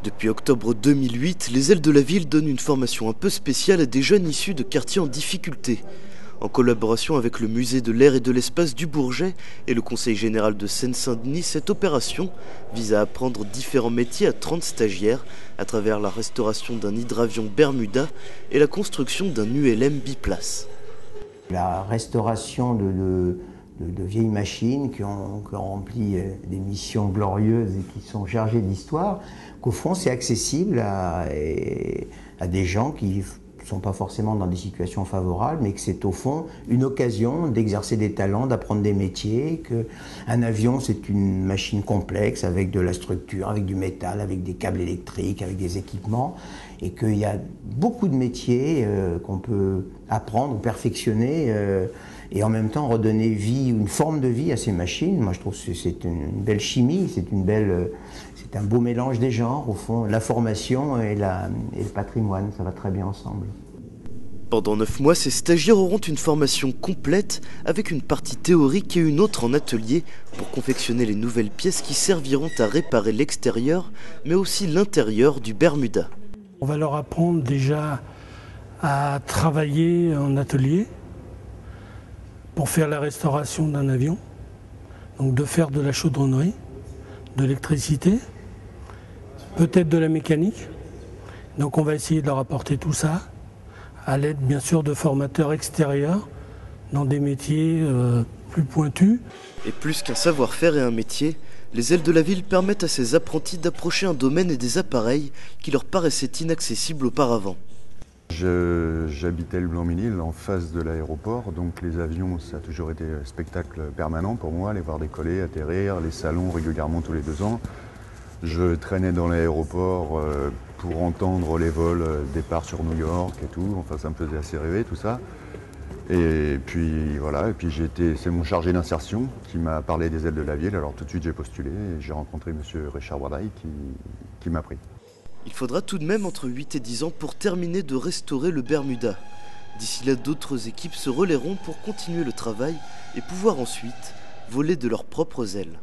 Depuis octobre 2008, les ailes de la ville donnent une formation un peu spéciale à des jeunes issus de quartiers en difficulté. En collaboration avec le musée de l'air et de l'espace du Bourget et le conseil général de Seine-Saint-Denis, cette opération vise à apprendre différents métiers à 30 stagiaires à travers la restauration d'un hydravion Bermuda et la construction d'un ULM biplace. La restauration de vieilles machines qui ont rempli des missions glorieuses et qui sont chargées d'histoire, qu'au fond c'est accessible à des gens qui ne sont pas forcément dans des situations favorables, mais que c'est au fond une occasion d'exercer des talents, d'apprendre des métiers, qu'un avion c'est une machine complexe avec de la structure, avec du métal, avec des câbles électriques, avec des équipements, et qu'il y a beaucoup de métiers qu'on peut apprendre, perfectionner, et en même temps redonner vie, une forme de vie à ces machines. Moi je trouve que c'est une belle chimie, c'est un beau mélange des genres, au fond, la formation et le patrimoine, ça va très bien ensemble. Pendant 9 mois, ces stagiaires auront une formation complète avec une partie théorique et une autre en atelier pour confectionner les nouvelles pièces qui serviront à réparer l'extérieur, mais aussi l'intérieur du Bermuda. On va leur apprendre déjà à travailler en atelier pour faire la restauration d'un avion, donc de faire de la chaudronnerie, de l'électricité, peut-être de la mécanique. Donc on va essayer de leur apporter tout ça, à l'aide bien sûr de formateurs extérieurs, dans des métiers plus pointus. Et plus qu'un savoir-faire et un métier, les ailes de la ville permettent à ces apprentis d'approcher un domaine et des appareils qui leur paraissaient inaccessibles auparavant. J'habitais le Blanc-Ménil en face de l'aéroport, donc les avions ça a toujours été un spectacle permanent pour moi, les voir décoller, atterrir, les salons régulièrement tous les 2 ans. Je traînais dans l'aéroport pour entendre les vols départ sur New York et tout, enfin ça me faisait assez rêver tout ça. Et puis voilà, et puis c'est mon chargé d'insertion qui m'a parlé des ailes de la ville, alors tout de suite j'ai postulé et j'ai rencontré monsieur Richard Wardai qui m'a pris. Il faudra tout de même entre 8 et 10 ans pour terminer de restaurer le Bermuda. D'ici là, d'autres équipes se relaieront pour continuer le travail et pouvoir ensuite voler de leurs propres ailes.